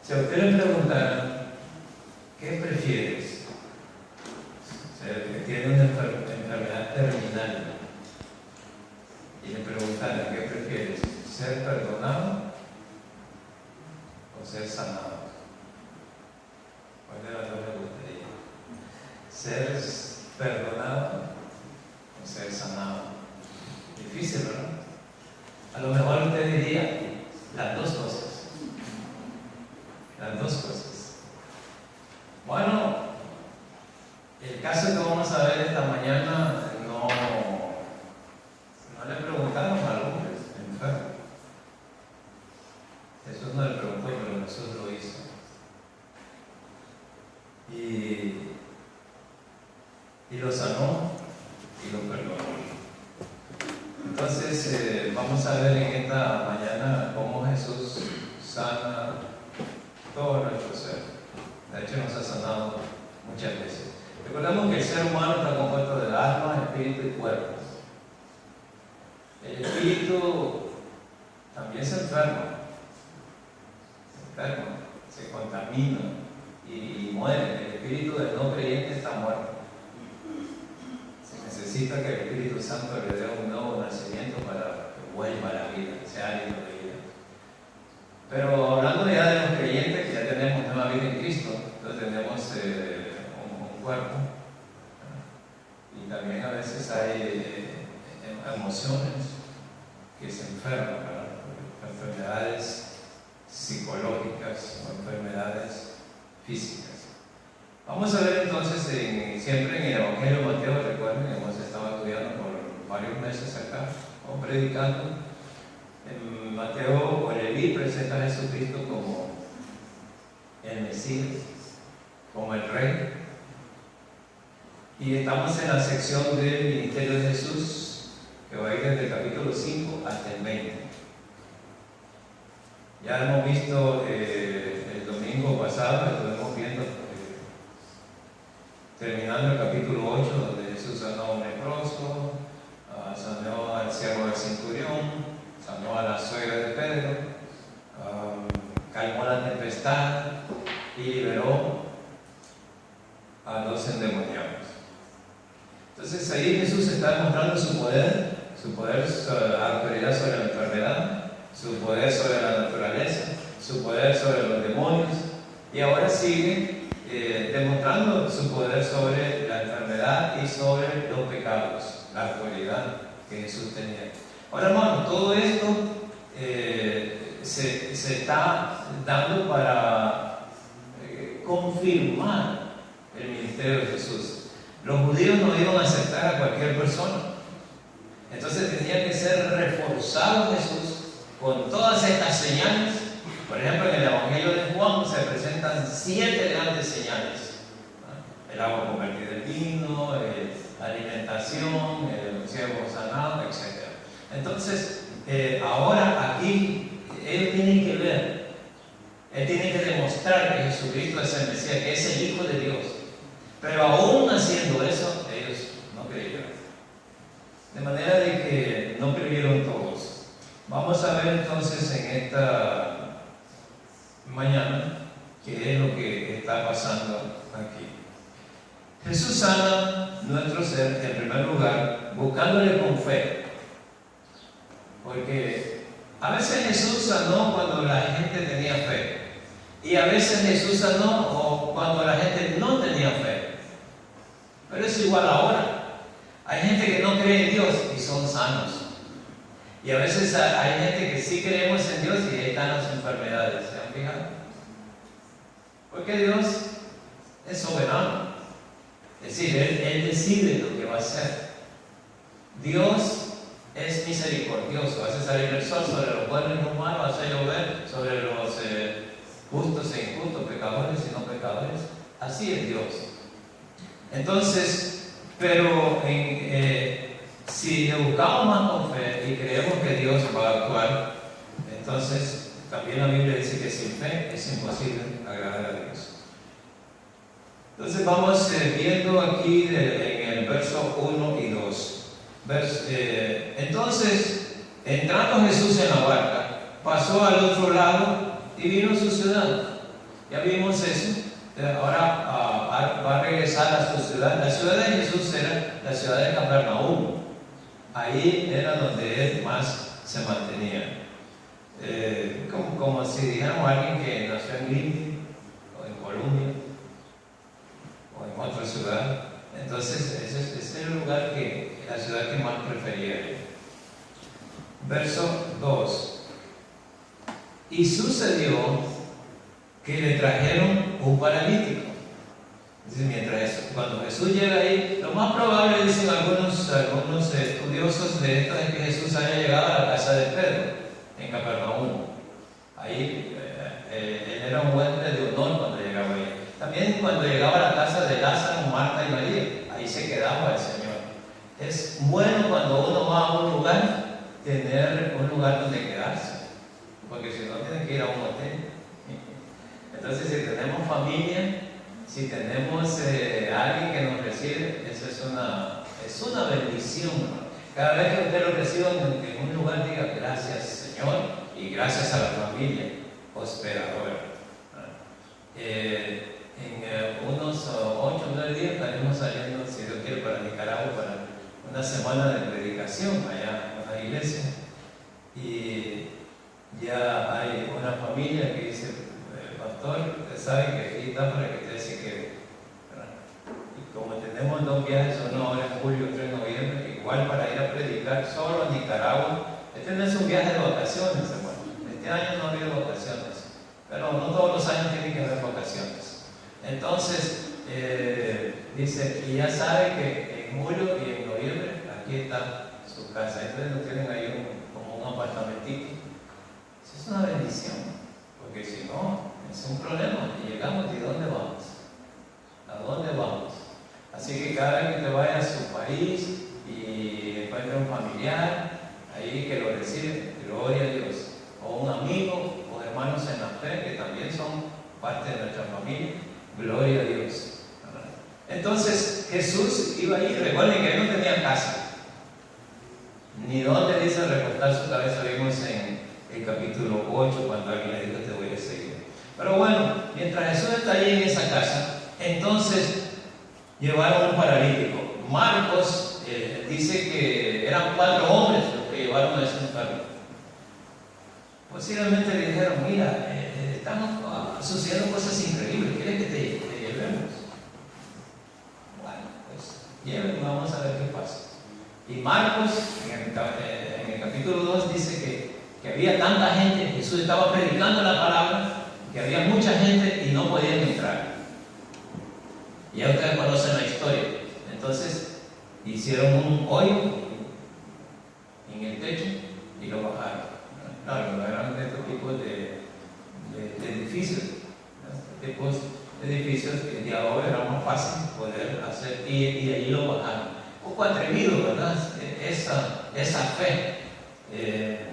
Si a usted le preguntaran, ¿qué prefieres? O sea, que tiene una enfermedad terminal, y le preguntaran, ¿qué prefieres? ¿Ser perdonado o ser sanado? ¿Cuál de las dos le gustaría? ¿Ser perdonado o ser sanado? Difícil, ¿verdad? A lo mejor usted diría las dos cosas. Las dos cosas. Bueno, el caso que vamos a ver esta mañana no le preguntaron al hombre enfermo. Jesús no le preguntó, pero Jesús lo hizo. Y lo sanó y lo perdonó. Entonces vamos a ver en esta mañana cómo Jesús sana todo nuestro ser. De hecho nos ha sanado muchas veces. Recordemos que el ser humano está compuesto de alma, espíritu y cuerpo. El espíritu también se enferma, se contamina y muere. El espíritu del no creyente está muerto. Se necesita que el Espíritu Santo le dé un nuevo nacimiento para que vuelva a la vida, sea alguien de vida. Pero hablando ya de los creyentes, que ya tenemos nueva vida en Cristo, entonces tenemos un cuerpo, y también a veces hay emociones que se enferman, ¿verdad? Enfermedades psicológicas o enfermedades físicas. Vamos a ver entonces siempre en el Evangelio de Mateo. Recuerden, hemos estado estudiando por varios meses acá, o predicando. En Mateo, Leví presenta a Jesucristo como el Mesías, como el Rey. Y estamos en la sección del ministerio de Jesús, que va a ir desde el capítulo 5 hasta el 20. Ya hemos visto el domingo pasado, estuvimos viendo, terminando el capítulo 8, donde Jesús sanó a un leproso, sanó al siervo del centurión, sanó a la suegra de Pedro, calmó la tempestad y liberó a 2 endemoniados. Entonces ahí Jesús está demostrando su poder, autoridad sobre la enfermedad, su poder sobre la naturaleza, su poder sobre los demonios, y ahora sigue demostrando su poder sobre la enfermedad y sobre los pecados, la autoridad que Jesús tenía. Ahora, hermano, todo esto se está dando para confirmar el ministerio de Jesús. Los judíos no iban a aceptar a cualquier persona, entonces tenía que ser reforzado Jesús con todas estas señales. Por ejemplo, en el Evangelio de Juan se presentan 7 grandes señales: el agua convertida en vino, la alimentación, el siervo sanado, etc. Entonces, ahora aquí ellos tienen que ver, él tiene que demostrar que Jesucristo es el Mesías, que es el Hijo de Dios. Pero aún haciendo eso, ellos no creyeron. De manera de que no creyeron todos. Vamos a ver entonces en esta mañana qué es lo que está pasando aquí. Jesús sana nuestro ser en primer lugar buscándole con fe. Porque a veces Jesús sanó cuando la gente tenía fe, y a veces Jesús sanó cuando la gente no tenía fe. Pero es igual ahora. Hay gente que no cree en Dios y son sanos. Y a veces hay gente que sí creemos en Dios y ahí están las enfermedades. ¿Se han fijado? Porque Dios es soberano. Es decir, Él decide lo que va a hacer. Dios es misericordioso. Hace salir el sol sobre los buenos y los malos, hace llover sobre los justos e injustos, pecadores y no pecadores. Así es Dios. Entonces, pero si le buscamos más con fe y creemos que Dios va a actuar, entonces también la Biblia dice que sin fe es imposible agradar a Dios. Entonces vamos viendo aquí en el verso 1 y 2. Entonces, entrando Jesús en la barca, pasó al otro lado y vino a su ciudad. Ya vimos eso. Ahora va a regresar a su ciudad. La ciudad de Jesús era la ciudad de Capernaum. Ahí era donde él más se mantenía. Como si dijéramos a alguien que nació en Green o en Colombia o en otra ciudad. Entonces ese es el lugar la ciudad que más prefería él. Verso 2. Y sucedió que le trajeron un paralítico. Dice, cuando Jesús llega ahí, lo más probable, dicen algunos estudiosos de esto, es que Jesús haya llegado a la casa de Pedro, en Capernaum. Ahí él era un huésped de honor cuando llegaba ahí. También cuando llegaba a la casa de Lázaro, Marta y María, ahí se quedaba el Señor. Es bueno cuando uno va a un lugar, tener un lugar donde quedarse, porque si no tiene que ir a un hotel. Entonces, si tenemos familia, si tenemos alguien que nos recibe, eso es una bendición, ¿no? Cada vez que usted lo reciba en un lugar, diga gracias, Señor, y gracias a la familia hospedadora. En unos 8 o 9 días estaremos saliendo, si Dios quiere, para Nicaragua para una semana de predicación allá en la iglesia. Y ya hay una familia que dice, pastor, usted sabe que aquí está para que usted se quede. Y como tenemos 2 viajes, uno ahora en julio y otro en noviembre, igual para ir a predicar solo a Nicaragua. Este no es un viaje de vacaciones, hermano. Este año no ha habido vacaciones, pero no todos los años tienen que haber vacaciones. Entonces, dice, y ya sabe que en julio y en noviembre, aquí está su casa. Entonces no tienen ahí como un apartamentito. Eso es una bendición, porque si no, es un problema. Y llegamos, ¿y dónde vamos? ¿A dónde vamos? Así que cada vez que te vaya a su país y encuentre un familiar ahí que lo recibe, gloria a Dios. O un amigo o hermanos en la fe que también son parte de nuestra familia, gloria a Dios. Entonces Jesús iba ahí. Recuerden que él no tenía casa, ni dónde dice recostar su cabeza. Vimos en el capítulo 8 cuando alguien le dijo, te voy a seguir. Pero bueno, mientras Jesús está ahí en esa casa, entonces llevaron un paralítico. Marcos dice que eran 4 hombres los que llevaron a ese enfermo. Posiblemente le dijeron, mira, estamos sucediendo cosas increíbles, ¿quieres que te llevemos? Bueno, pues llévenme, vamos a ver qué pasa. Y Marcos, en el capítulo 2, dice que había tanta gente, Jesús estaba predicando la palabra, que había mucha gente y no podían entrar. Y ya ustedes conocen la historia. Entonces hicieron un hoyo en el techo y lo bajaron. Claro, no eran de estos tipos de edificios, ¿no? Tipos de edificios que de ahora era más fácil poder hacer, y ahí lo bajaron. Un poco atrevido, ¿verdad? Esa fe.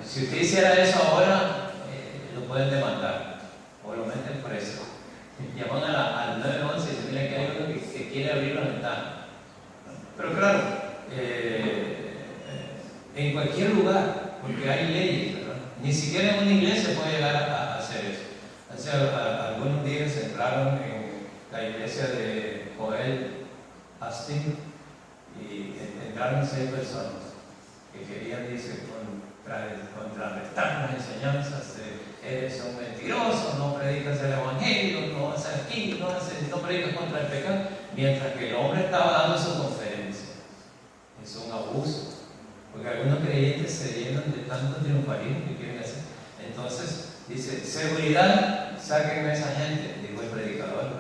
Si usted hiciera eso ahora, lo pueden demandar o lo meten preso. Llaman al 911 y dicen, mira que hay uno que quiere abrir la ventana. Pero claro, en cualquier lugar, porque hay leyes, ¿verdad? Ni siquiera en una iglesia puede llegar a hacer eso. Hace algunos días entraron en la iglesia de Joel Austin y entraron 6 personas que querían, dice, contrarrestar las enseñanzas de eres un mentiroso, no predicas el evangelio, no vas aquí, no predicas contra el pecado, mientras que el hombre estaba dando su conferencia. Es un abuso, porque algunos creyentes se llenan de tanto triunfalismo que quieren hacer. Entonces dice, seguridad, sáquenme a esa gente, dijo el predicador,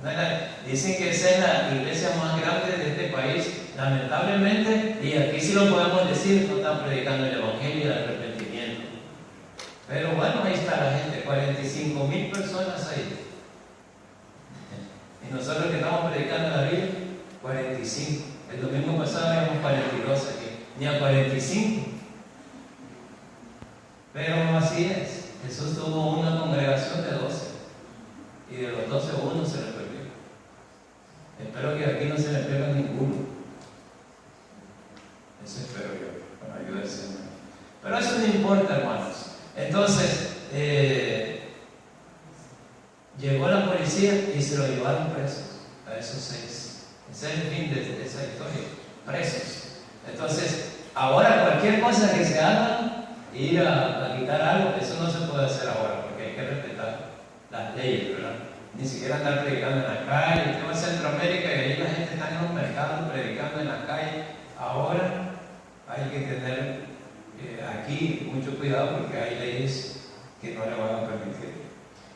¿verdad? Dicen que esa es la iglesia más grande de este país, lamentablemente, y aquí sí lo podemos decir, no están predicando el evangelio del arrepentimiento. Pero bueno, ahí está la gente, 45,000 personas ahí. Y nosotros que estamos predicando la Biblia, 45. El domingo pasado habíamos 42 aquí, ni a 45. Pero así es. Jesús tuvo una congregación de 12 y de los 12 uno se le perdió. Espero que aquí no se le pierda ninguno. Eso espero yo, con ayuda del Señor. Pero eso no importa, hermanos. Entonces, Llegó la policía y se lo llevaron presos a esos 6. Ese es el fin de esa historia, presos. Entonces, ahora cualquier cosa que se haga, ir a quitar algo, eso no se puede hacer ahora, porque hay que respetar las leyes, ¿verdad? Ni siquiera andar predicando en la calle. Usted va a Centroamérica y ahí la gente está en los mercados predicando en la calle. Ahora hay que tener aquí mucho cuidado porque hay leyes que no le van a permitir.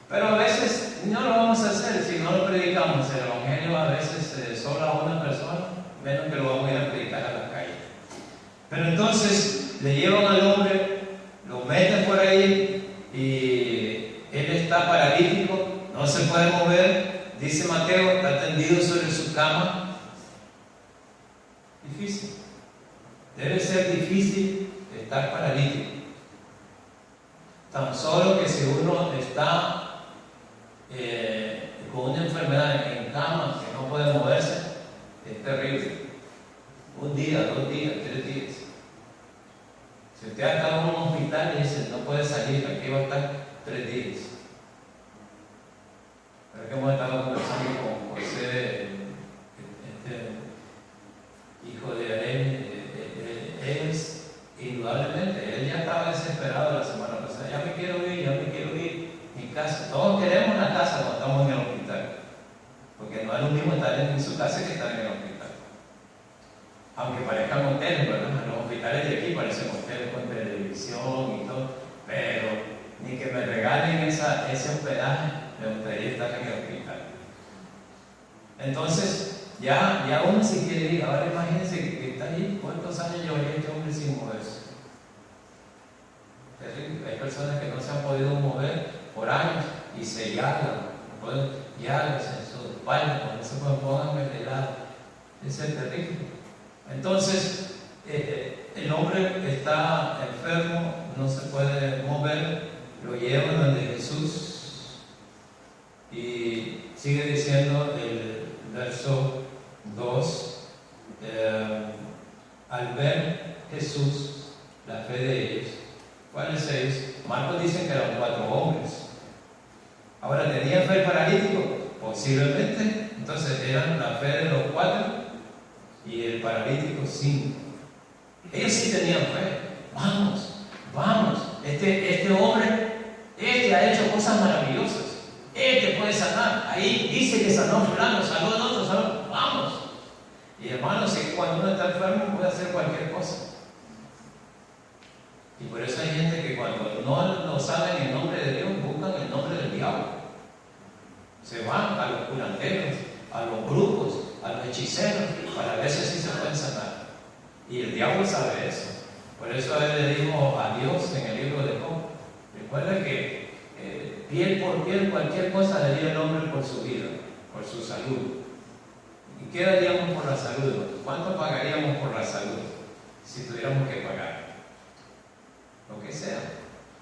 Pero a veces no lo vamos a hacer si no lo predicamos. El evangelio a veces solo a una persona, menos que lo vamos a ir a predicar a la calle. Pero entonces le llevan al hombre, lo meten por ahí y él está paralítico, no se puede mover. Dice Mateo, está tendido sobre su cama. Difícil. Debe ser difícil estar paralítico. Tan solo que si uno está con una enfermedad en cama que no puede moverse, es terrible. Un día, 2 días, 3 días. Si usted ha estado en un hospital y dice no puede salir, aquí va a estar 3 días. Pero que hemos estado conversando con José, hijo de Arén, él indudablemente, él ya estaba desesperado la semana pasada. Ya me quiero ir. Mi casa. Todos queremos la casa cuando estamos en el hospital. Porque no es lo mismo estar en su casa que estar en el hospital. Aunque parezcan hoteles, ¿verdad? Los hospitales de aquí parecen hoteles con televisión y todo. Pero ni que me regalen ese hospedaje, me gustaría estar en el hospital. Entonces, ya uno si quiere ir. Ahora imagínense que está ahí. ¿Cuántos años llevaría este hombre sin moverse? Hay personas que no se han podido mover por años y se llagan, llagas en su espalda, cuando se pongan de lado. Eso es terrible. Entonces, el hombre está enfermo, no se puede mover, lo llevan donde Jesús y sigue diciendo el verso 2, al ver Jesús la fe de ellos. ¿Cuáles 6? Marcos dice que eran 4 hombres. Ahora, ¿tenía fe el paralítico? Posiblemente. Entonces eran la fe de los 4 y el paralítico 5. Ellos sí tenían fe. Vamos. Este hombre, ha hecho cosas maravillosas. Puede sanar. Ahí dice que sanó fulano, sanó el otro, vamos. Y hermanos, cuando uno está enfermo puede hacer cualquier cosa. Y por eso hay gente que cuando no saben el nombre de Dios, buscan el nombre del diablo. Se van a los curanderos, a los brujos, a los hechiceros, para ver si así se pueden sanar. Y el diablo sabe eso. Por eso él le dijo a Dios en el libro de Job. Recuerda que piel por piel, cualquier cosa daría el hombre por su vida, por su salud. ¿Y qué daríamos por la salud? ¿Cuánto pagaríamos por la salud si tuviéramos que pagar? Lo que sea.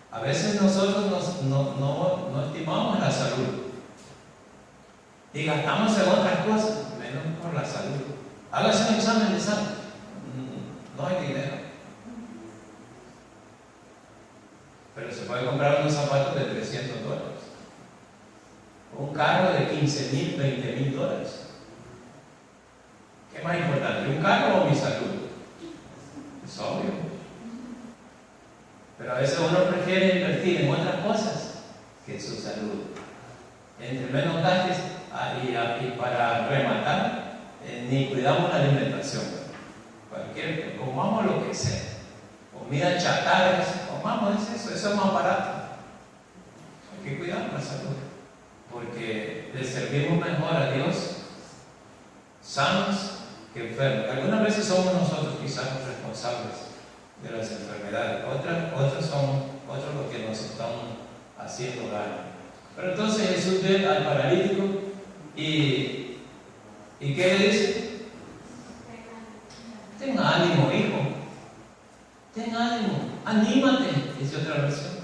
A veces nosotros no estimamos la salud y gastamos en otras cosas, menos por la salud. Hágase un examen de sangre. No hay dinero. Pero se puede comprar unos zapatos de $300. Un carro de $15,000, $20,000. ¿Qué más importante? ¿Un carro o mi salud? Es obvio. Pero a veces uno prefiere invertir en otras cosas que en su salud. Entre menos gastos y para rematar, ni cuidamos la alimentación. Comamos lo que sea. Comida chatarra, comamos eso es más barato. Hay que cuidar la salud. Porque le servimos mejor a Dios sanos que enfermos. Algunas veces somos nosotros quizás los responsables de las enfermedades, otros son los que nos están haciendo daño. Pero entonces Jesús ve al paralítico y ¿qué le dice? Ten ánimo, hijo. Ten ánimo, anímate, dice otra versión.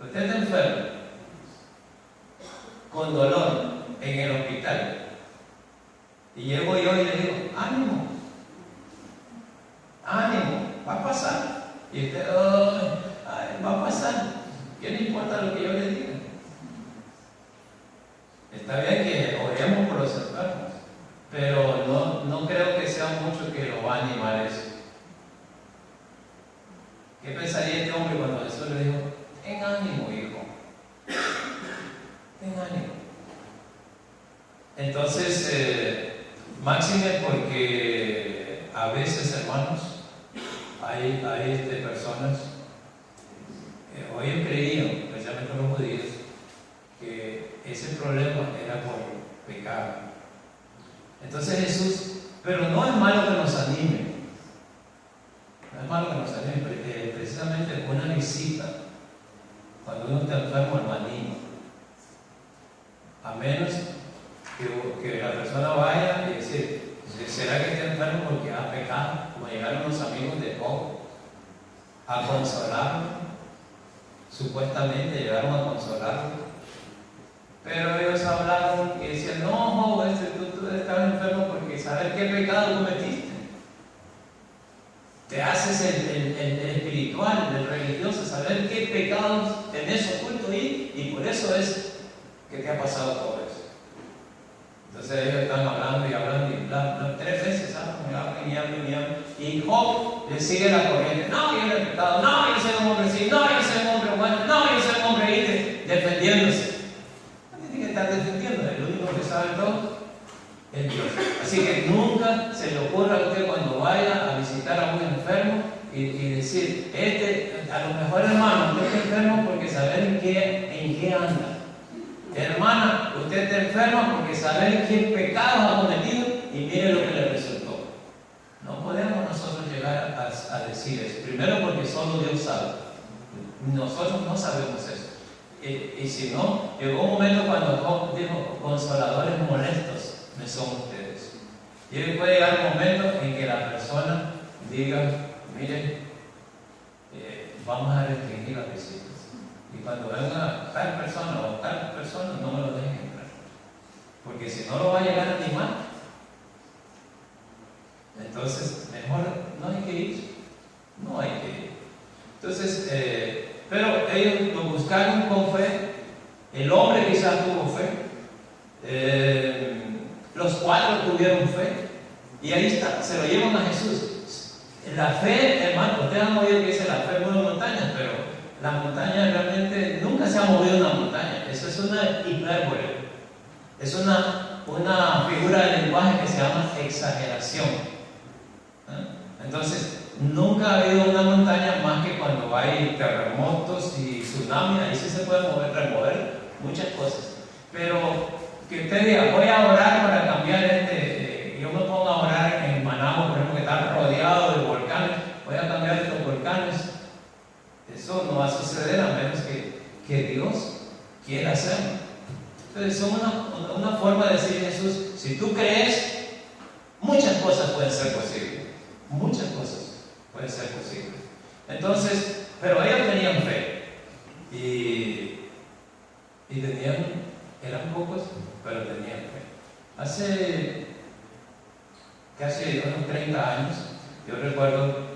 Usted está enfermo, con dolor en el hospital, y llego yo y le digo, ánimo, va a pasar. Y usted, va a pasar. ¿Qué le importa lo que yo le diga? ¿Qué pensaría este hombre cuando Jesús le dijo, ten ánimo, hijo? Ten ánimo. Entonces, máxime porque a veces, hermanos, hay personas, hoy he creído, especialmente los judíos, que ese problema era por pecado. Entonces Jesús, pero no es malo que nos anime, no es malo que nos anime, porque precisamente una visita, cuando uno está enfermo, es maligno. A menos que la persona vaya y decir, ¿será que está enfermo porque ha pecado? Como llegaron los amigos de Job a consolarlo, supuestamente llegaron a consolarlo. Pero ellos hablaron y decían, no, Job, tú estás enfermo porque sabes qué pecado cometiste. Te haces el espiritual, el religioso, saber qué pecados tenés oculto ahí, y por eso es que te ha pasado todo eso. Entonces ellos están hablando y hablando y bla, 3 veces hablan y hablan. Y Job le sigue la corriente. No, yo no he pecado. No, yo soy un hombre así. No, yo soy un hombre bueno. No, yo soy un hombre ahí defendiéndose. No tiene que estar defendiendo. El único que sabe todo es Dios. Así que nunca se le ocurra a usted cuando vaya a visitar a un enfermo y decir, a lo mejor, hermano, usted está enfermo porque saber en qué anda. Hermana, usted está enferma porque saber qué pecados ha cometido y mire lo que le resultó. No podemos nosotros llegar a decir eso. Primero porque solo Dios sabe. Nosotros no sabemos eso. Y si no, llegó un momento cuando Job dijo, consoladores molestos me son ustedes. Y puede llegar un momento en que la persona diga, mire, vamos a restringir las visitas. Y cuando venga tal persona o tal persona, no me lo dejen entrar. Porque si no lo va a llegar a animar, entonces mejor no hay que ir. No hay que ir. Entonces, pero ellos lo buscaron con fe. El hombre quizás tuvo fe. Los 4 tuvieron fe. Y ahí está, se lo llevan a Jesús. La fe, hermano, ustedes han oído que dice la fe mueve montañas, pero la montaña realmente nunca se ha movido una montaña. Eso es una hipérbole. Es una figura de lenguaje que se llama exageración. Entonces, nunca ha habido una montaña más que cuando hay terremotos y tsunamis. Ahí sí se puede remover muchas cosas. Pero que usted diga, voy a orar para cambiar yo me pongo a orar en Managua, por ejemplo, que está rodeado de volcanes, voy a cambiar estos volcanes. Eso no va a suceder a menos que Dios quiera hacerlo. Entonces, son una forma de decir Jesús, si tú crees, muchas cosas pueden ser posibles. Muchas cosas pueden ser posibles. Entonces, pero ellos tenían fe. Y eran pocos, pero tenían fe. Hace casi unos 30 años, yo recuerdo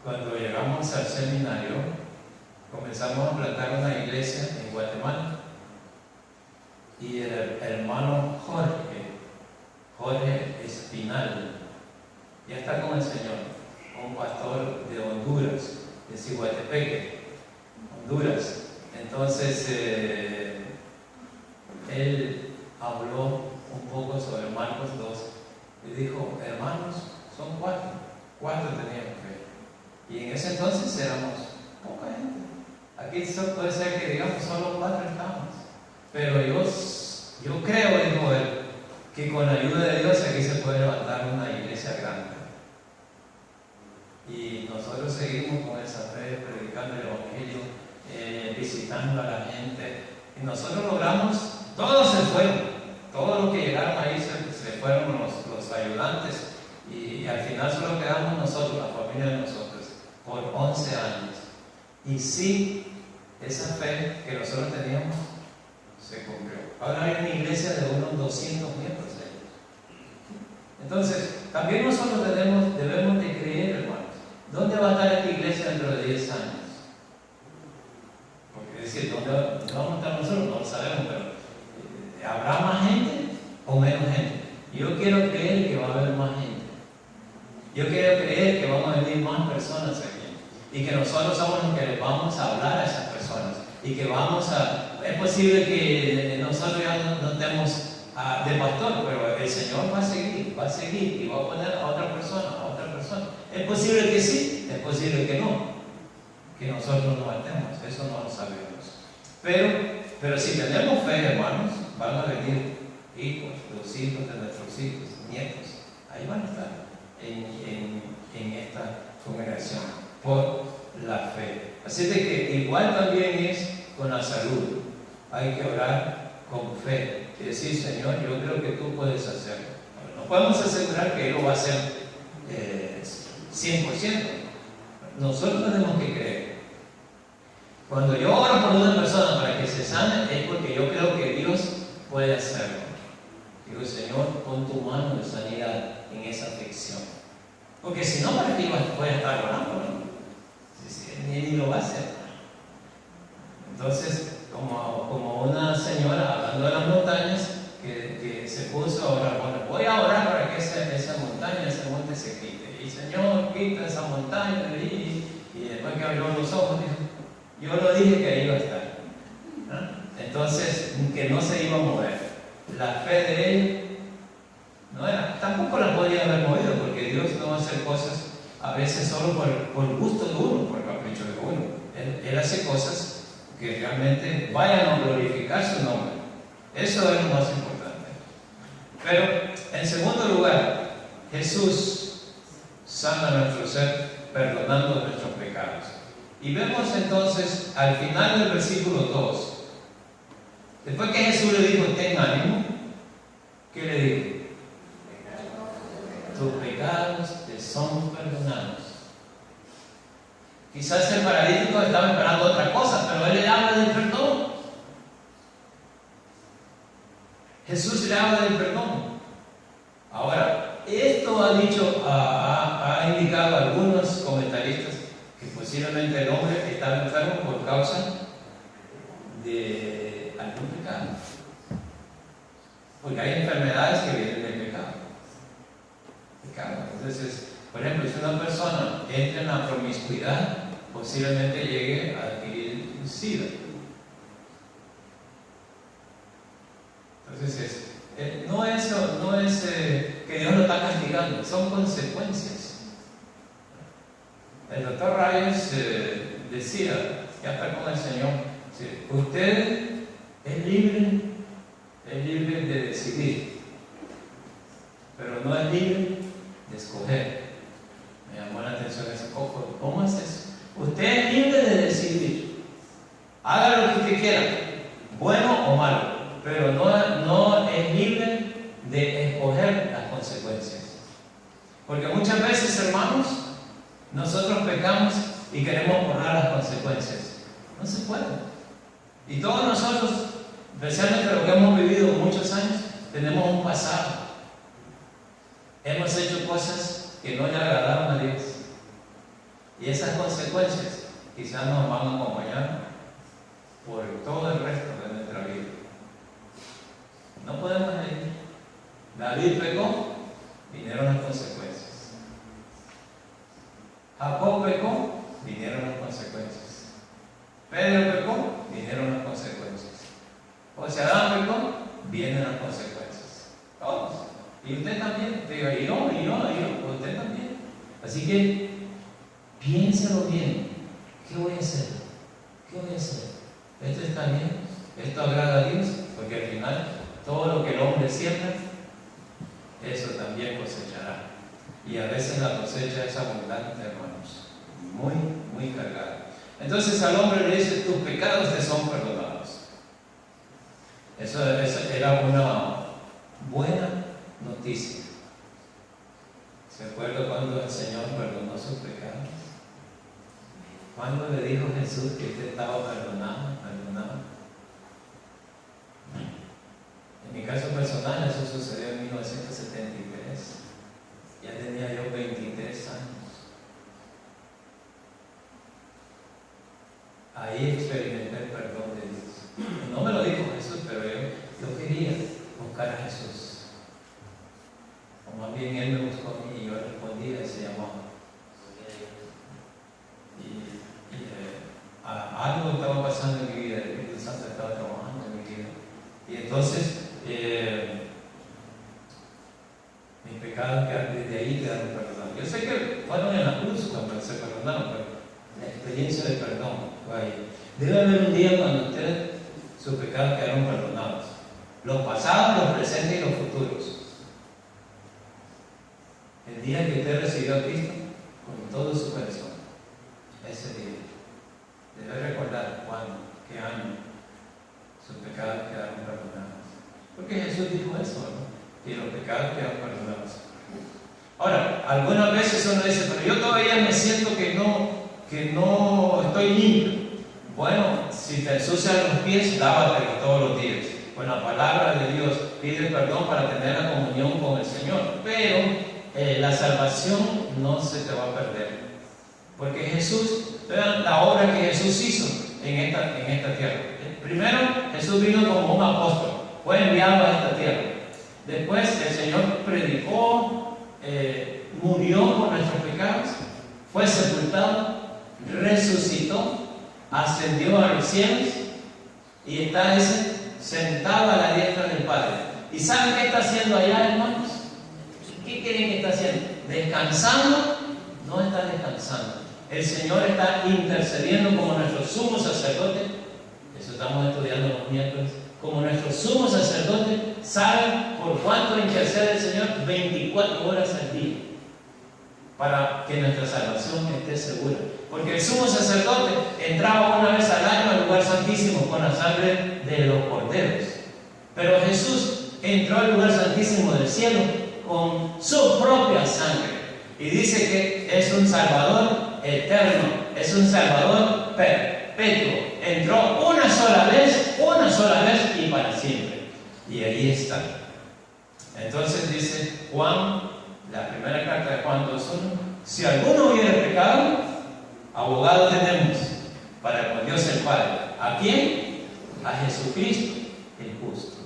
cuando llegamos al seminario, comenzamos a plantar una iglesia en Guatemala. Y el hermano Jorge Espinal, ya está con el Señor, un pastor de Honduras, de Cihuatepeque, Honduras. Entonces, él habló un poco sobre Marcos 2 y dijo, hermanos, son 4 tenían fe. Y en ese entonces éramos poca gente. Aquí puede ser que digamos solo 4 estamos. Pero yo creo, dijo él, que con la ayuda de Dios aquí se puede levantar una iglesia grande. Y nosotros seguimos con esa fe, predicando el Evangelio, visitando a la gente. Y nosotros logramos, todos se fueron, todos los que llegaron ahí se fueron los ayudantes. Y al final solo quedamos nosotros, la familia de nosotros, por 11 años. Y sí, esa fe que nosotros teníamos se cumplió. Ahora hay una iglesia de unos 200 miembros. Entonces, también nosotros debemos de creer, hermanos. ¿Dónde va a estar esta iglesia dentro de 10 años? Porque es decir, ¿dónde vamos a estar nosotros? No lo sabemos, pero ¿habrá más gente o menos gente? Yo quiero creer que va a haber más gente. Yo quiero creer que van a venir más personas aquí. y que nosotros somos los que les vamos a hablar a esas personas y que vamos a... Es posible que nosotros ya no estemos de pastor, pero el Señor va a seguir y va a poner a otra persona. Es posible que sí, es posible que no, que nosotros no estemos, eso no lo sabemos. Pero si tenemos fe, hermanos, van a venir hijos, los hijos de nuestros hijos, nietos, ahí van a estar en esta congregación por la fe. Así de que igual también es con la salud. Hay que orar con fe y decir, Señor, yo creo que tú puedes hacerlo. No podemos asegurar que Él lo va a hacer 100%. Nosotros tenemos que creer. Cuando yo oro por una persona para que se sane, es porque yo creo que Dios puede hacerlo. Digo, Señor, pon tu mano de sanidad en esa aflicción. Porque si no, ¿para qué voy a estar orando? ¿No? Ni lo va a hacer. Entonces, como una señora hablando de las montañas, que se puso a orar, bueno, voy a orar para que esa montaña, ese monte se quite. Y Señor, quita esa montaña. Y después que abrió los ojos, dijo, yo lo dije que ahí iba a estar. ¿No? Entonces, que no se iba a mover. La fe de él no era, tampoco la podía haber movido, porque Dios no va a hacer cosas a veces solo por gusto de uno, por capricho de uno. Él hace cosas que realmente vayan a glorificar su nombre. Eso es lo más importante. Pero, en segundo lugar, Jesús sana nuestro ser perdonando nuestros pecados. Y vemos entonces al final del versículo 2, después que Jesús le dijo, ten ánimo, ¿qué le dijo? Tus pecados te son perdonados. Quizás el paralítico estaba esperando otra cosa, pero él le habla del perdón. Jesús le habla del perdón. Ahora, esto ha indicado a algunos comentaristas que posiblemente el hombre estaba enfermo por causa de algún pecado. Porque hay enfermedades que vienen del pecado. Entonces, por ejemplo, si una persona entra en la promiscuidad, posiblemente llegue a adquirir SIDA. Entonces, no es que Dios lo está castigando, son consecuencias. El doctor Reyes decía, ya está con el Señor, usted es libre de decidir, pero no es libre de escoger. Me llamó la atención ese poco. ¿Cómo es eso? Usted es libre de decidir. Haga lo que usted quiera, bueno o malo, pero no es libre de escoger las consecuencias. Porque muchas veces, hermanos, nosotros pecamos y queremos borrar las consecuencias. No se puede. Y todos nosotros, especialmente los que hemos vivido muchos años, tenemos un pasado. Hemos hecho cosas que no le agradaron a Dios. Y esas consecuencias quizás nos van a acompañar por todo el resto de nuestra vida. No podemos elegir. David pecó, vinieron las consecuencias. Jacob pecó, vinieron las consecuencias. Pedro pecó, vinieron las consecuencias. José Adán pecó, vienen las consecuencias. Todos. Y usted también. Digo, y yo, usted también. Así que piénselo bien. ¿Qué voy a hacer? ¿Esto está bien? ¿Esto agrada a Dios? Porque al final, todo lo que el hombre siembra, eso también cosechará. Y a veces la cosecha es abundante, hermanos. Muy, muy cargada. Entonces al hombre le dice, tus pecados te son perdonados. Eso era una buena noticia. ¿Se acuerda cuando el Señor perdonó sus pecados? ¿Cuándo le dijo Jesús que usted estaba perdonado? En mi caso personal, eso sucedió en 1973. Ya tenía yo 23 años. Ahí experimenté el perdón de Dios. No me lo dijo Jesús, pero yo quería buscar a Jesús. O más bien Él me buscó a mí y yo respondí a ese llamado. Y algo estaba pasando en mi vida, el Espíritu Santo estaba trabajando en mi vida. Y entonces, mis pecados desde ahí quedaron perdonados. Yo sé que fueron en la cruz cuando se perdonaron, pero la experiencia de perdón fue ahí. Debe haber un día cuando sus pecados quedaron perdonados. Los pasados, los presentes y los futuros. El día que usted recibió a Cristo con todo su corazón. Ese día. Debe recordar cuándo, qué año sus pecados quedaron perdonados. Porque Jesús dijo eso, ¿no? Que los pecados quedan perdonados. Ahora, algunas veces uno dice, pero yo todavía me siento que no estoy limpio. Bueno, si te ensucian los pies, lávatelos todos los días. Con la palabra de Dios, pide perdón para tener la comunión con el Señor. Pero la salvación no se te va a perder. Porque Jesús, vean la obra que Jesús hizo en esta tierra. Primero, Jesús vino como un apóstol, fue enviado a esta tierra. Después, el Señor predicó, murió por nuestros pecados, fue sepultado, resucitó, ascendió a los cielos y está sentado a la diestra del Padre. ¿Y saben qué está haciendo allá, hermanos? ¿Qué creen que está haciendo? ¿Descansando? No está descansando. El Señor está intercediendo como nuestro sumo sacerdote. Eso estamos estudiando los miércoles. Como nuestro sumo sacerdote, ¿saben por cuánto intercede el Señor? 24 horas al día. Para que nuestra salvación esté segura. Porque el sumo sacerdote entraba una vez al año al lugar santísimo con la sangre de los corderos. Pero Jesús entró al lugar santísimo del cielo con su propia sangre. Y dice que es un Salvador eterno, es un Salvador perpetuo. Entró una sola vez y para siempre. Y ahí está. Entonces dice Juan, la primera carta de Juan 2:1, si alguno hubiera pecado, abogado tenemos para con Dios el Padre. ¿A quién? A Jesucristo, el justo.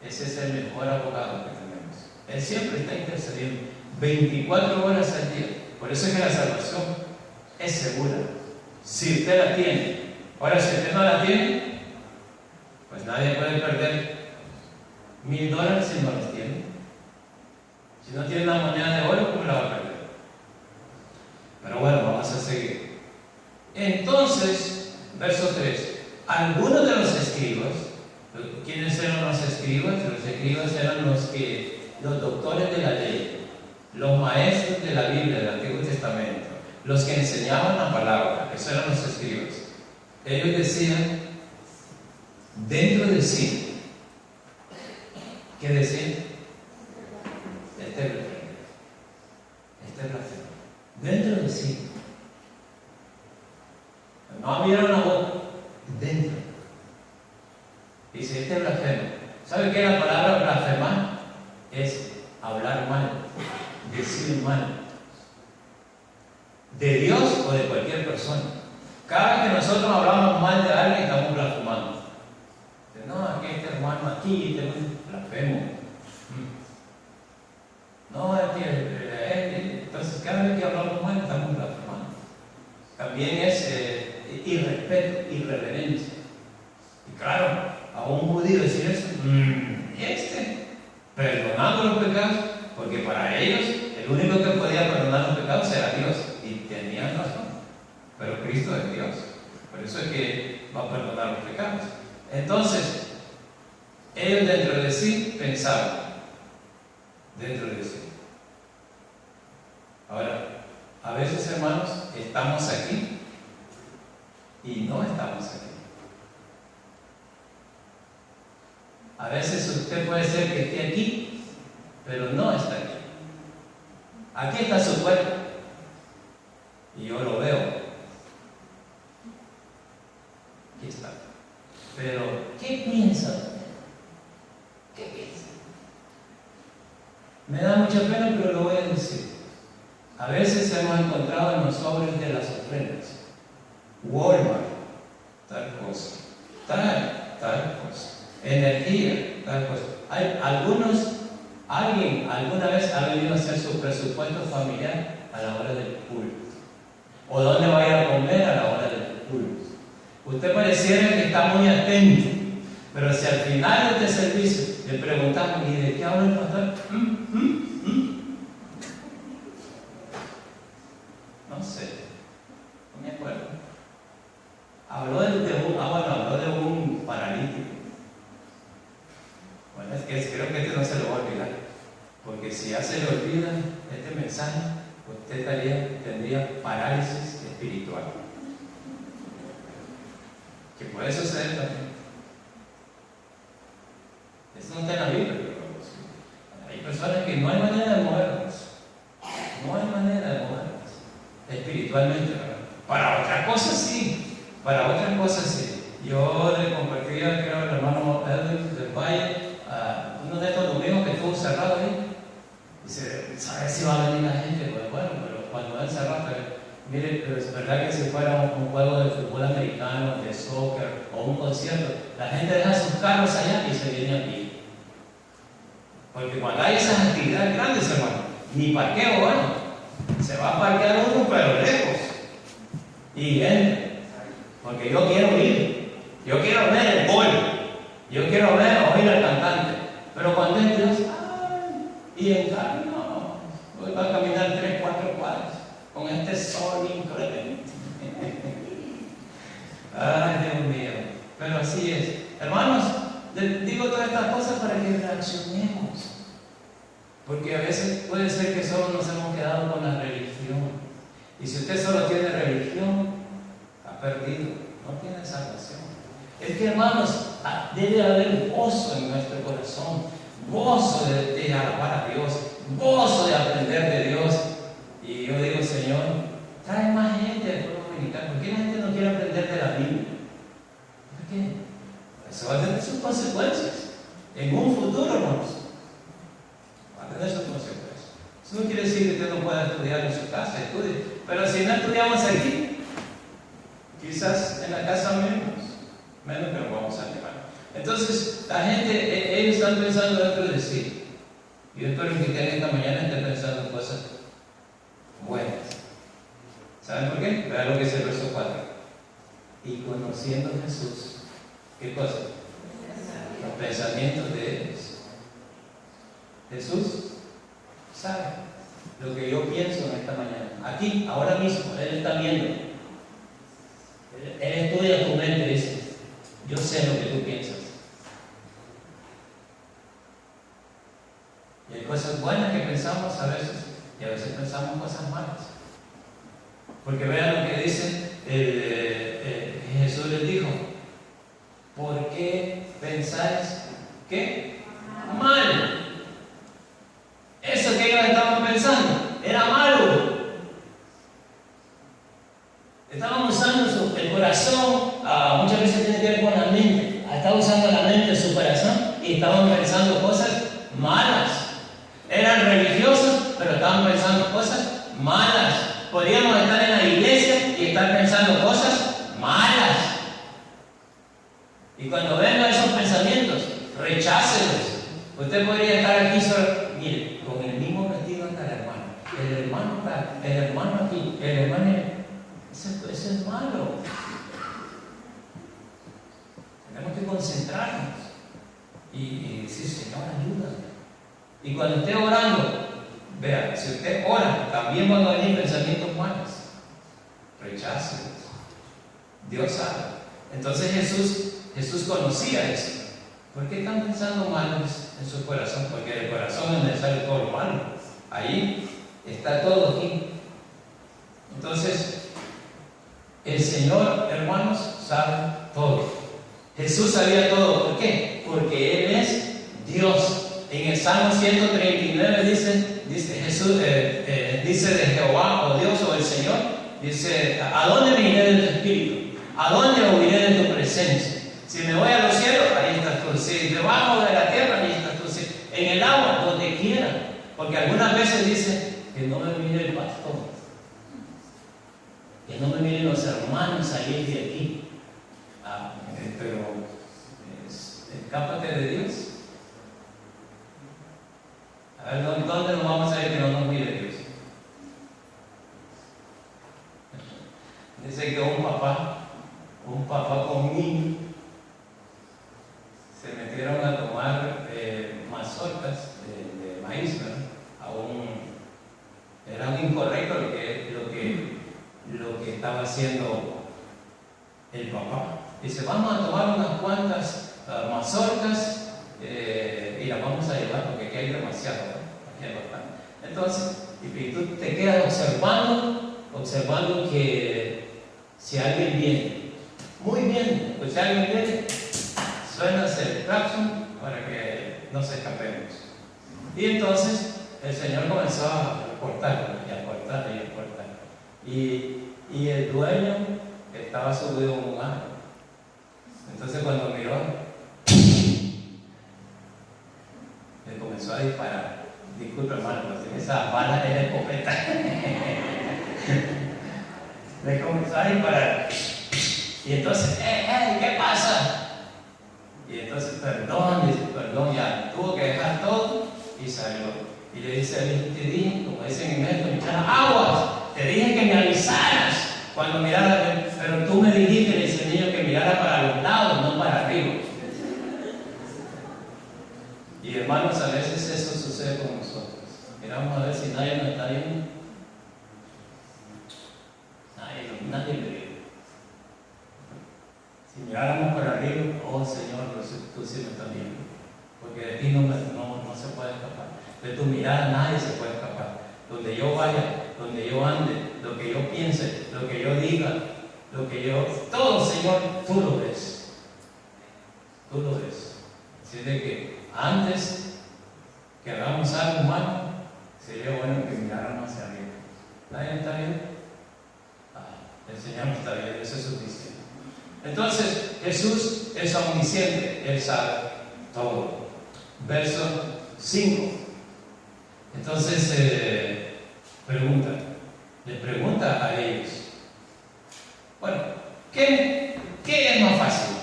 Ese es el mejor abogado que tenemos. Él siempre está intercediendo 24 horas al día. Por eso es que la salvación es segura. Si usted la tiene. Ahora, si usted no la tiene, pues nadie puede perder $1,000 si no los tiene. Si no tiene la moneda de oro, ¿cómo la va a perder? Pero bueno, vamos a seguir. Entonces, verso 3. Algunos de los escribas, ¿quiénes eran los escribas? Los escribas eran los doctores de la ley, los maestros de la Biblia del Antiguo Testamento, los que enseñaban la palabra. Esos eran los escribas. Ellos decían, dentro de sí, ¿qué decían? Este blasfemo. Dentro de sí. No abrieron la boca, dentro. Dice, este blasfemo. ¿Sabe qué es la palabra blasfemar? Es hablar mal, decir mal. De Dios o de cualquier persona. Cada vez que nosotros hablamos mal de alguien, estamos blasfemando. No, aquí este hermano aquí, este blasfemo. No, es que entonces cada vez que hablamos mal, estamos blasfemando. También es irrespeto, irreverencia. Y claro, a un judío decir eso, perdonando los pecados, porque para ellos el único que podía perdonar los pecados era Dios, y tenían razón. Pero Cristo es Dios, por eso es que va a perdonar los pecados. Entonces, ellos dentro de sí pensaban, dentro de sí. Ahora, a veces, hermanos, estamos aquí y no estamos aquí. A veces usted puede ser que esté aquí, pero no está aquí. Aquí está su cuerpo y yo lo veo. Aquí está. Pero, ¿qué piensa? ¿Qué piensa? Me da mucha pena, pero lo voy a decir. A veces hemos encontrado en los sobres de las ofrendas, Walmart, tal cosa, tal cosa, energía, tal cosa. Hay alguien alguna vez ha venido a hacer su presupuesto familiar a la hora del culto, o dónde va a ir a comer a la hora del culto. Usted pareciera que está muy atento, pero si al final de este servicio le preguntamos, ¿y de qué habla el pastor? No sé, no me acuerdo. Habló de un paralítico. Bueno, es que creo que no se lo va a olvidar, porque si ya se le olvida este mensaje, usted tendría parálisis espiritual, que puede suceder también. Eso no está en la Biblia, pero hay personas que no hay manera de movernos, no hay manera de movernos espiritualmente, ¿verdad? Para otras cosas sí, Yo le compartía, creo, al hermano Edwin del Valle, uno de estos domingos que estuvo cerrado ahí. Dice, ¿sabes si va a venir la gente? Pues bueno, pero cuando él cerró, mire, pero es verdad que si fuera un juego de fútbol americano, de soccer o un concierto, la gente deja sus carros allá y se viene aquí. Porque cuando hay esas actividades grandes, hermano, ni parqueo, bueno, se va a parquear uno, pero lejos. Y entra. Porque yo quiero ir, yo quiero ver el gol, yo quiero oír al cantante. Pero cuando es Dios, y entrar, no, voy a caminar 3, 4 cuadras con este sol increíble. Ay, Dios mío, pero así es. Hermanos, digo todas estas cosas para que reaccionemos, porque a veces puede ser que solo nos hemos quedado con la religión, y si usted solo tiene religión, ha perdido, no tiene salvación. Es que, hermanos, debe haber gozo en nuestro corazón, gozo de alabar a Dios, gozo de aprender de Dios. Y yo digo, Señor, trae más gente al pueblo dominicano. ¿Por qué la gente no quiere aprender de la Biblia? ¿Por qué? Eso va a tener sus consecuencias en un futuro, hermanos. Va a tener sus consecuencias. Eso no quiere decir que usted no pueda estudiar en su casa, estudie. Pero si no estudiamos aquí, quizás en la casa menos que nos vamos a llevar. Entonces, la gente, ellos están pensando dentro de sí. Yo espero que usted esta mañana esté pensando cosas buenas. ¿Saben por qué? Vean lo que dice el verso 4. Y conociendo a Jesús, ¿qué cosa? Los pensamientos de ellos. Jesús sabe lo que yo pienso en esta mañana. Aquí, ahora mismo, Él está viendo. Él estudia tu mente, dice, yo sé lo que tú piensas. Y hay cosas buenas que pensamos a veces, y a veces pensamos cosas malas. Porque vean lo que dice, Jesús les dijo, ¿por qué pensáis qué? Mal. Eso que ellos estaban pensando era malo. Estaban usando el corazón, muchas veces tiene que ver con la mente. Estaban usando la mente, su corazón, y estaban pensando cosas malas. Eran religiosos, pero estaban pensando cosas malas. Podríamos estar en la iglesia y estar pensando cosas malas. Y cuando vengan esos pensamientos, rechácelos. Usted podría estar aquí solo, mire, con el mismo vestido hasta el hermano. El hermano aquí, el hermano. Eso es malo. Tenemos que concentrarnos y decir, Señor, ayúdame. Y cuando esté orando, vea, si usted ora, también van a venir pensamientos malos. Rechácelos. Dios sabe. Entonces Jesús conocía eso. ¿Por qué están pensando malos en su corazón? Porque del corazón es necesario todo lo malo. Ahí está todo aquí. Entonces, el Señor, hermanos, sabe todo. Jesús sabía todo. ¿Por qué? Porque Él es Dios. En el Salmo 139 dice Jesús, dice de Jehová, o Dios, o el Señor, dice, ¿a dónde me iré de tu espíritu? ¿A dónde huiré de tu presencia? Si me voy a los cielos, ahí estás tú. Si debajo de la tierra, ahí estás tú. Si en el agua, donde quiera. Porque algunas veces dice que no me mire el pastor, que no me miren los hermanos salir de aquí. Pero escápate de Dios. A ver, ¿dónde nos vamos a ir que no nos mire Dios? Dice que un papá un papá con un niño se metieron a tomar mazorcas de maíz, ¿verdad? Era un incorrecto lo que estaba haciendo el papá. Dice, vamos a tomar unas cuantas mazorcas y las vamos a llevar porque aquí hay demasiado, ¿no? Aquí hay bastante. Entonces, y tú te quedas observando que si alguien viene, muy bien, pues si alguien viene, suenas el claxon para que no se escapemos. Y entonces el Señor comenzó a cortar y a cortar y a cortar. Y el dueño estaba subido en un árbol. Entonces cuando miró, le comenzó a disparar. Disculpe, hermano, pues esa bala era escopeta. Le comenzó a disparar. Y entonces, ¿qué pasa? Y entonces, perdón, ya tuvo que dejar todo y salió. Y le dice a mí, te dije, como dicen en México, aguas, te dije que me avisaras cuando mirara, pero tú me dijiste, le dice el niño, que mirara para los lados, no para arriba. Y hermanos, a veces eso sucede con nosotros. Miramos a ver si nadie nos está viendo. Nadie me ve. Si miráramos para arriba, oh Señor, tú sí me estás viendo. Porque de ti no se puede escapar. De tu mirada nadie se puede escapar. Donde yo vaya, donde yo ande, lo que yo piense, lo que yo diga, todo, Señor, tú lo ves. Tú lo ves. Así de que antes que hagamos algo malo, sería bueno que miráramos hacia arriba. ¿Nadie está bien? El Señor no está bien, eso es suficiente. Entonces, Jesús es omnisciente, Él sabe todo. Verso 5. Entonces, le pregunta a ellos, bueno, ¿qué es más fácil?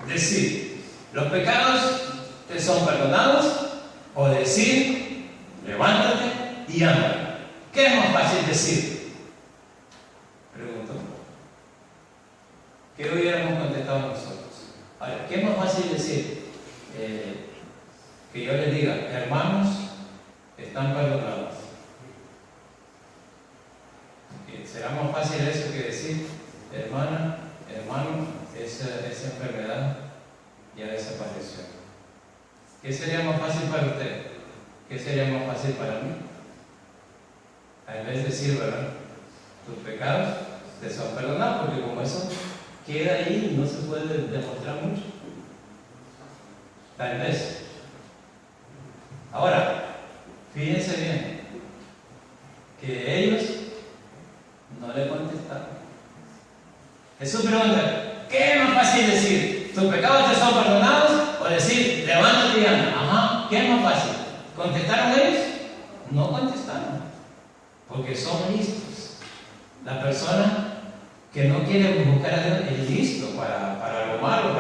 Decir, los pecados te son perdonados, o decir, levántate y anda. ¿Qué es más fácil decir? Pregunto. ¿Qué hubiéramos contestado nosotros? Ahora, ¿qué es más fácil decir? Que yo les diga, hermanos, están perdonados. ¿Será más fácil eso que decir, hermano, esa enfermedad ya desapareció? ¿Qué sería más fácil para usted? ¿Qué sería más fácil para mí? Tal vez decir, ¿verdad? Tus pecados te son perdonados, porque como eso queda ahí y no se puede demostrar mucho. Tal vez. Ahora, fíjense bien, que ellos no le contestaron. Jesús pregunta, ¿qué es más fácil decir? ¿Tus pecados te son perdonados? O decir, levántate y anda. Ajá, ¿qué es más fácil? ¿Contestaron ellos? No contestaron, porque son listos. La persona que no quiere buscar a Dios es listo para lo malo,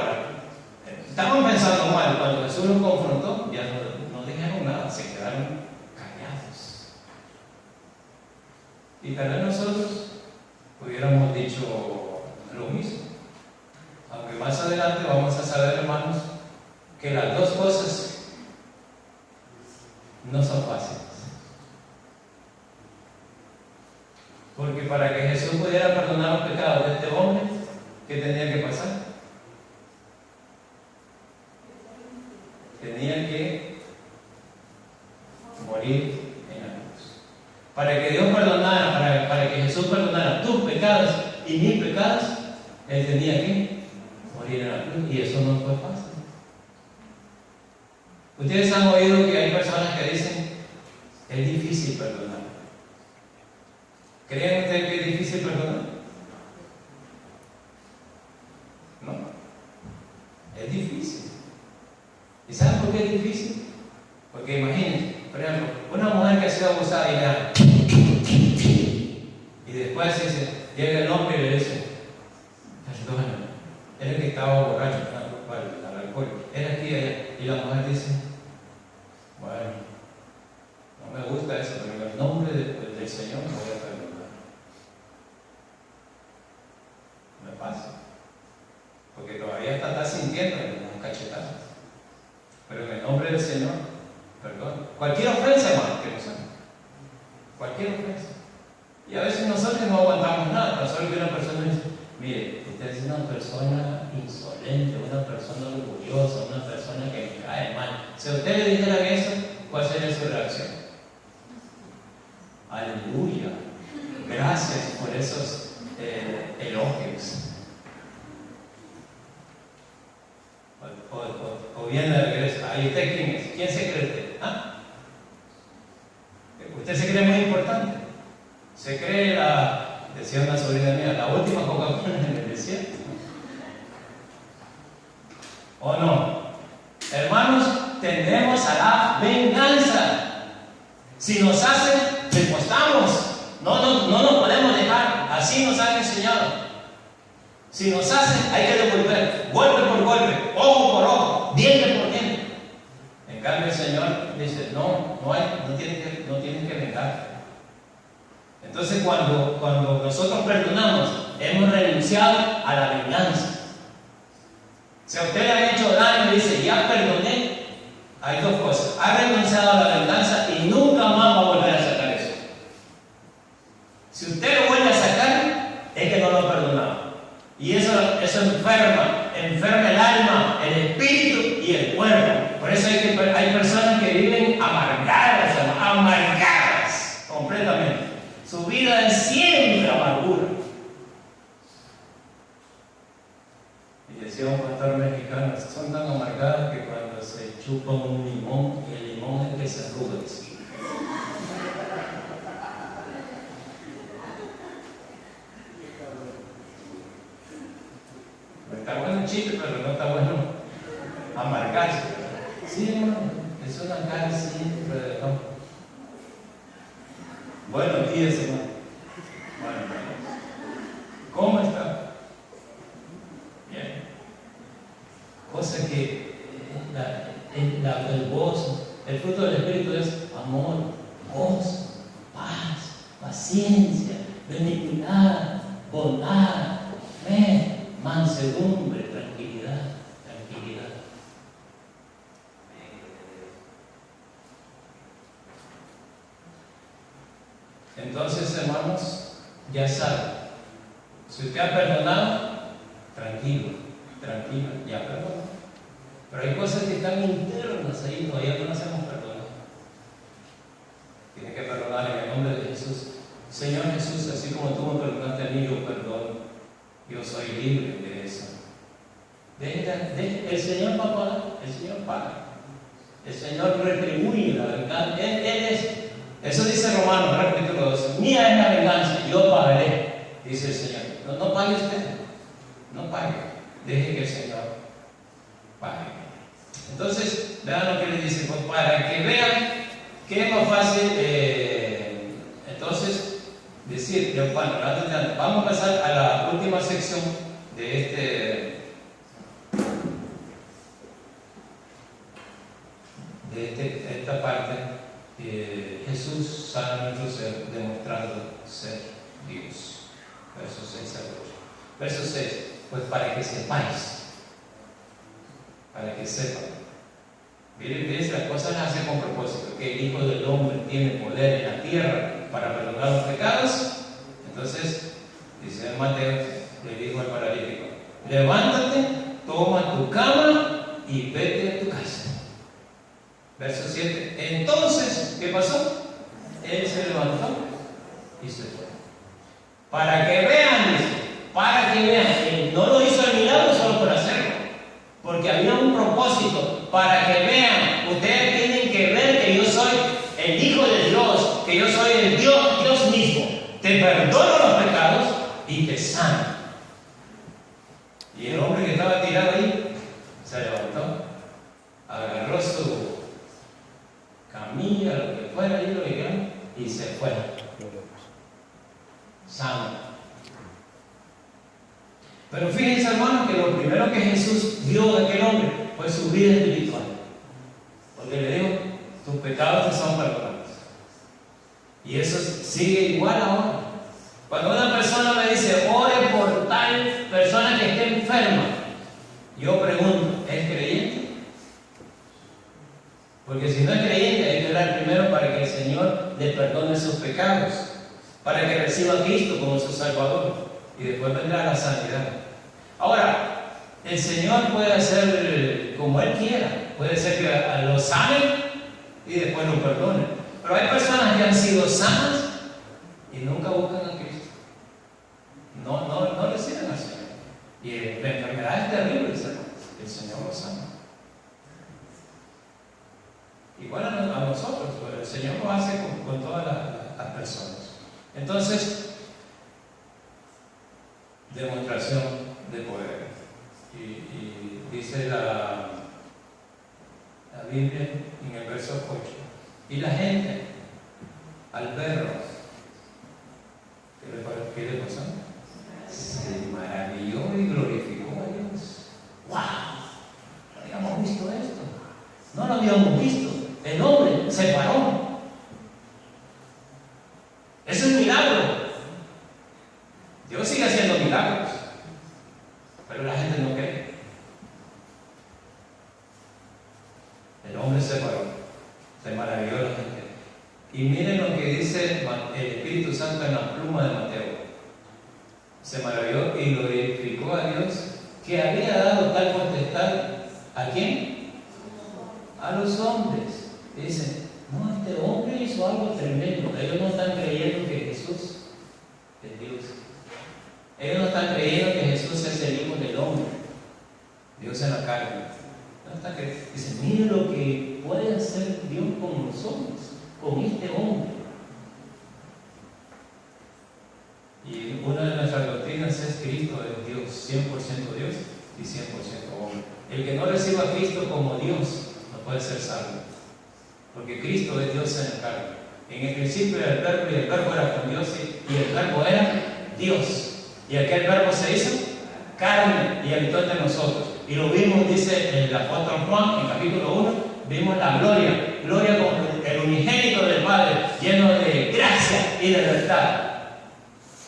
estaban pensando mal. Cuando Jesús los confrontó, ya no dijeron nada, se quedaron callados. Y tal vez nosotros hubiéramos dicho lo mismo. Aunque más adelante vamos a saber, hermanos, que las dos cosas no son fáciles. Porque para que Jesús pudiera perdonar los pecados de este hombre, ¿qué tenía que pasar? Tenía que morir en la cruz. Para que Dios perdonara, para que Jesús perdonara tus pecados y mis pecados, Él tenía que morir en la cruz. Y eso no fue fácil. Ustedes han oído que hay personas que dicen, es difícil perdonar. ¿Creen ustedes que es difícil perdonar? No. Es difícil. ¿Y saben por qué es difícil? Porque imagínense, por ejemplo, una mujer que ha sido abusada y gana. Y después llega el hombre y le dice, perdóname, era el que estaba borracho, al alcohol, era aquí y allá. Y la mujer dice, bueno, no me gusta eso, pero en el nombre del Señor me voy a perdonar. Me pasa. porque todavía está sintiendo un cachetado. Pero en el nombre del Señor, perdón. Cualquier ofensa, hermano, que nos haga. Cualquier ofensa. Y a veces nosotros no aguantamos nada. Tan solo que una persona dice, mire, usted es una persona insolente, una persona orgullosa, una persona que me cae mal. Si a usted le dijeran eso, ¿cuál sería su reacción? Aleluya. Gracias por esos elogios. O viene de regreso. ¿Y usted quién es? ¿Quién se cree usted? ¿Ah? Usted se cree muy importante. Se cree decía una sobrina mía, la última Coca-Cola en el desierto. ¿O no? Hermanos, tendemos a la venganza. Si nos hacen, despostamos. No nos podemos dejar. Así nos han enseñado. Si nos hacen, hay que devolver. Golpe por golpe, ojo por ojo, diente por diente. En cambio, el Señor dice, no tienes que vengar. Entonces, cuando nosotros perdonamos, hemos renunciado a la venganza. Si a usted le han hecho daño y dice, ya perdoné, hay dos cosas. Ha renunciado a la venganza y nunca más va a volver a sacar eso. Si usted lo vuelve a sacar, es que no lo ha perdonado. Y eso enferma el alma, el espíritu y el cuerpo. Por eso hay personas que viven amargadas completamente. Su vida es siempre amargura. Y decía un pastor mexicano, son tan amargadas que cuando se chupa un limón, y el limón es que se arruga. Está bueno el chiste, pero no está bueno amargarse. Sí, hermano, es una cara siempre, ¿no? Buenos días, hermano. Bueno, ¿cómo está? Bien. Cosa que el gozo, el fruto del Espíritu es amor, gozo, paz, paciencia, benignidad, bondad, fe, mansedumbre, tranquilidad. Entonces, hermanos, ya saben, si usted ha perdonado, tranquilo, ya perdonó. Pero hay cosas que están internas ahí, todavía no las hemos perdonado. Tiene que perdonar en el nombre de Jesús. Señor Jesús, así como tú me perdonaste a mí, yo perdono. Yo soy libre de eso. El Señor va a pagar, el Señor paga. El Señor retribuye la venganza. Eso dice Romanos, capítulo 12. Mía es la venganza, yo pagaré, dice el Señor. No pague usted, no pague. Deje que el Señor pague. Entonces, vean lo que le dice, pues para que vean que es más fácil, entonces, decir, bueno, vamos a pasar a la última sección de esta parte. Jesús sana nuestro ser, demostrando ser Dios. Versos 6 al 8. Verso 6, pues para que sepáis, para que sepan. Miren, las cosas las hace con propósito, que el Hijo del Hombre tiene poder en la tierra para perdonar los pecados. Entonces, dice en Mateo, le dijo al paralítico, levántate, toma tu cama y vete a tu casa. Verso 7. Entonces, ¿qué pasó? Él se levantó y se fue. Para que vean, dice, para que vean, él no lo hizo el milagro solo por hacerlo, porque había un propósito, para que vean, ustedes tienen que ver que yo soy el Hijo de Dios, que yo soy el Dios mismo, te perdono los pecados y te sano. Y el hombre que estaba tirado ahí, se levantó, agarró su camilla, lo que fuera, ahí lo dijeron, y se fue. Sano. Pero fíjense, hermanos, que lo primero que Jesús dio de aquel hombre fue su vida espiritual. Porque le dijo, tus pecados te son perdonados. Y eso sigue igual ahora. Cuando una persona me dice, ore por tal persona que esté enferma, Yo pregunto, ¿es creyente? Porque si no es creyente, hay que orar primero para que el Señor le perdone sus pecados, para que reciba a Cristo como su Salvador, y después vendrá la sanidad. Ahora, el Señor puede hacer como Él quiera. Puede ser que lo sane y después lo perdone. Pero hay personas que han sido sanas y nunca buscan a Cristo. No le siguen al Señor. Y la enfermedad es terrible, ¿sabes? El Señor lo sana. Igual a nosotros, pero el Señor lo hace con todas las personas. Entonces, demostración de poder. Y dice la Biblia en el verso 8. Y la gente, al verlo, ¿qué le pasó? Se maravilló y glorificó a Dios. ¡Wow! No habíamos visto esto. No lo habíamos visto. El hombre se paró. Es un milagro. Dios sigue haciendo milagros, pero la gente no cree. El hombre se paró, se maravilló la gente. Y miren lo que dice el Espíritu Santo en la pluma de Mateo. Se maravilló y glorificó a Dios, que había dado tal potestad. ¿A quién? A los hombres. Dicen, no, este hombre hizo algo tremendo. Ellos no están creyendo que Jesús es Dios. Ellos no están creyendo que Jesús es el Hijo del hombre, Dios en la carne. No están creyendo. Dicen, miren lo que puede hacer Dios con nosotros, con este hombre. Y una de nuestras doctrinas es Cristo es Dios, 100% Dios y 100% hombre. El que no reciba a Cristo como Dios no puede ser salvo, porque Cristo es Dios en la carne. En el principio era el verbo y el verbo era con Dios y el verbo era Dios. Y aquel verbo se hizo carne y habitó entre nosotros. Y lo vimos, dice el apóstol Juan en capítulo 1, vimos la gloria como el unigénito del Padre, lleno de gracia y de verdad.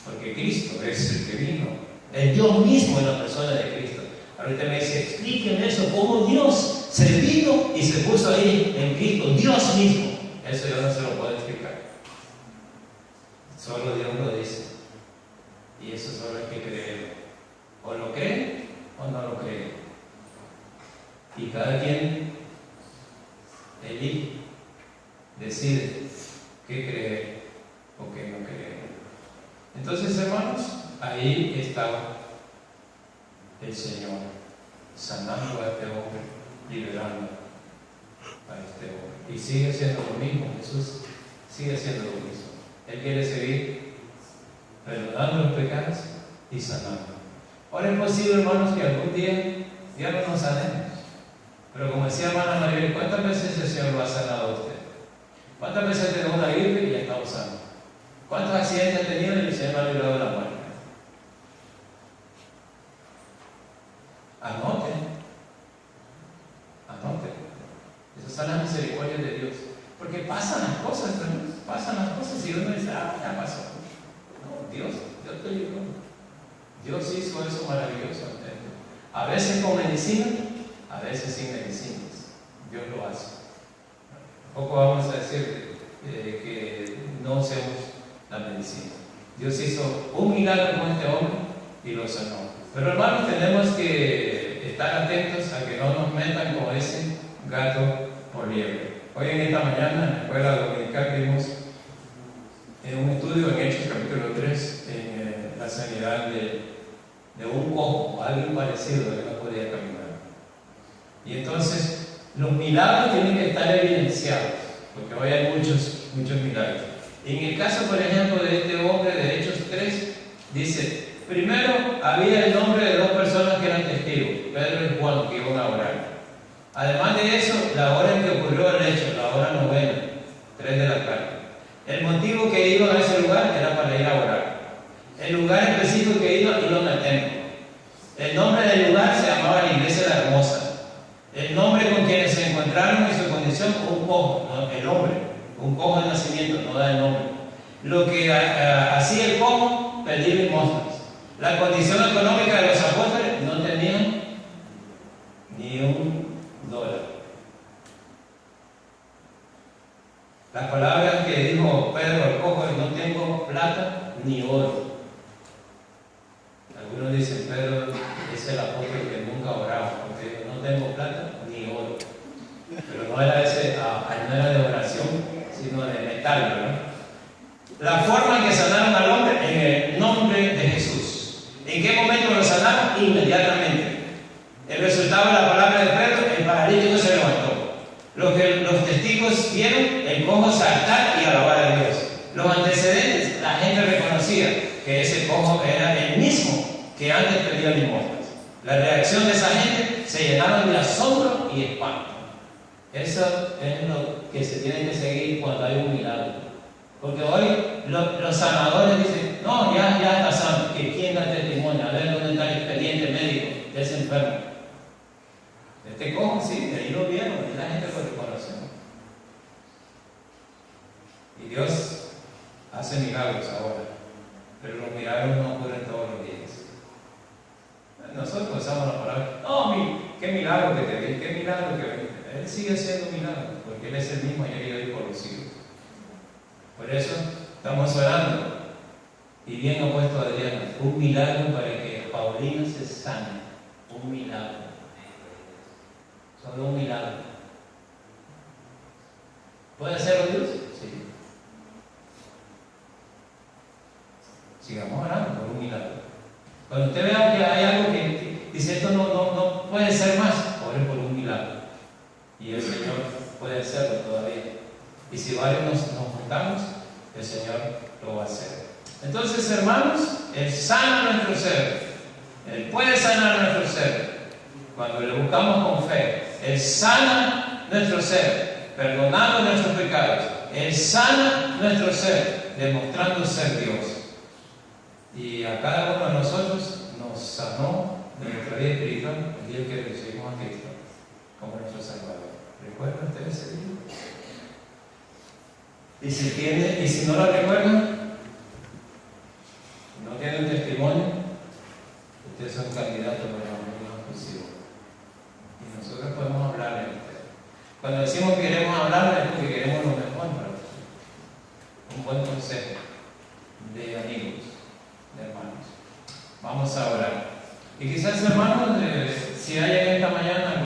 Porque Cristo es el que vino, el Dios mismo en la persona de Cristo. Ahorita me dice, explíquenme eso, cómo Dios se vino y se puso ahí en Cristo, Dios mismo. Eso yo no se lo puedo explicar. Solo Dios lo dice. Y eso solo hay que creerlo. O lo cree o no lo cree. Y cada quien elige, decide qué creer o qué no creer. Entonces, hermanos, ahí estaba el Señor sanando a este hombre, liberando a este hombre. Y sigue siendo lo mismo, Jesús sigue siendo lo mismo. Él quiere seguir perdonando los pecados y sanando. Ahora es posible, hermanos, que algún día ya no nos sanemos. Pero como decía hermana María, ¿cuántas veces el Señor lo ha sanado a usted? ¿Cuántas veces tenemos una gripe y ya estamos sanos? ¿Cuántos accidentes ha tenido y el Señor lo ha librado de la muerte? Anoten. Esas son las misericordias de Dios. Porque pasan las cosas, hermanos. Pasan las cosas y uno dice, ya pasó. No, Dios te libró. Dios hizo eso maravilloso. A veces con medicina, a veces sin medicinas. Dios lo hace. Tampoco vamos a decir que no usemos la medicina. Dios hizo un milagro con este hombre y lo sanó. Pero hermanos, tenemos que estar atentos a que no nos metan como ese gato por liebre. Hoy en esta mañana en la escuela dominical vimos un estudio en Hechos capítulo 3 en la sanidad de un cojo o algo parecido que no podía caminar. Y entonces los milagros tienen que estar evidenciados, porque hoy hay muchos milagros. En el caso, por ejemplo, de este hombre de Hechos 3, dice, primero había el nombre de dos personas que eran testigos, Pedro y Juan, que iban a orar. Además de eso, la hora en que ocurrió el hecho, la hora novena, 3 de la tarde. El motivo que iban a ese lugar era para ir a orar. El lugar específico que iban al templo. El nombre del lugar se llamaba la Iglesia de la Hermosa. El nombre con quienes se encontraron en su condición, un cojo, no, el hombre, un cojo de nacimiento, no da el nombre. Lo que hacía el cojo, pedir limosnas. La condición económica de los apóstoles, no tenían es el apóstol que nunca oraba, porque no tengo plata ni oro. Pero no era no era de oración, sino de metal, ¿verdad? La forma en que sanaron al hombre, en el nombre de Jesús. ¿En qué momento lo sanaron? Inmediatamente. El resultado de la palabra de Pedro, el paralítico se levantó. Lo que los testigos vieron, el cojo saltar y alabar a Dios. Los antecedentes, la gente reconocía que ese cojo era el mismo que antes pedía limosnas. La reacción de esa gente se llenaron de asombro y espanto. Eso es lo que se tiene que seguir cuando hay un milagro. Porque hoy los sanadores dicen, no, ya está sano. Que ¿quién da testimonio? A ver dónde está el expediente médico de ese enfermo. Este cojo, sí, de ahí lo vieron y la gente lo reconoció. Y Dios hace milagros ahora, pero los milagros no ocurren todos los días. Nosotros usamos la palabra, no, qué milagro que te vi, qué milagro que vi. Él sigue siendo milagro, porque Él es el mismo ayer y hoy por los siglos. Por eso estamos orando. Y bien ha puesto Adriana, un milagro para que Paulina se sane. Un milagro. Solo un milagro. ¿Puede hacerlo Dios? Sí. Sigamos orando por un milagro. Cuando usted vea que hay algo que dice esto no puede ser más, ore por un milagro. Y el Señor puede hacerlo todavía. Y si varios nos juntamos, el Señor lo va a hacer. Entonces, hermanos, Él sana nuestro ser. Él puede sanar nuestro ser. Cuando le buscamos con fe, Él sana nuestro ser, perdonando nuestros pecados. Él sana nuestro ser, demostrando ser Dios. Y a cada uno de nosotros nos sanó de nuestra vida espiritual el día que recibimos a Cristo como nuestro Salvador. ¿Recuerdan ustedes ese día? Y si no lo recuerdan, no tienen testimonio, ustedes son candidatos para los mismos exclusivos. Y nosotros podemos hablarle a ustedes. Cuando decimos que queremos hablarle es porque queremos lo mejor para ustedes. Un buen consejo de amigos, de hermanos. Vamos a orar. Y quizás, hermanos,